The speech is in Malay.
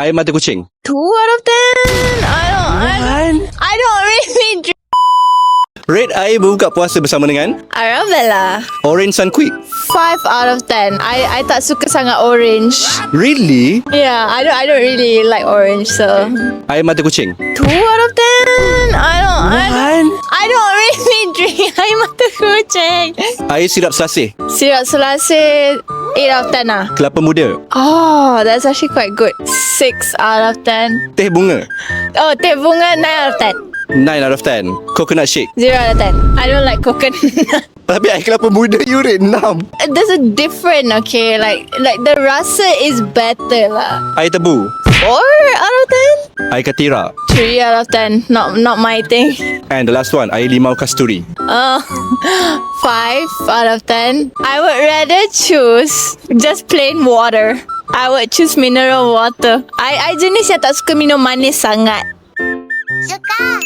Air mata kucing. 2 out of 10. I don't really drink. Rate air berbuka puasa bersama dengan Arabella. Orange Sunquick. 5 out of 10. I tak suka sangat orange. Really? Yeah, I don't really like orange, so Air mata kucing. 2 out of 10. I don't really drink air mata kucing. Air sirap selasih. Sirap selasih 8 out of 10 lah. Kelapa muda. Oh, that's actually quite good. 6 out of 10. Teh bunga. Oh, teh bunga 9 out of 10. 9 out of 10. Coconut shake. 0 out of 10. I don't like coconut. Tapi air kelapa muda you rate 6. There's a different, okay? Like the rasa is better lah. Air tebu. 4 out of 10. Air katira. 3 out of 10. Not my thing. And the last one, air limau kasturi. 5 out of 10. I would rather choose just plain water. I would choose mineral water. I jenis yang tak suka minum manis sangat. Suka.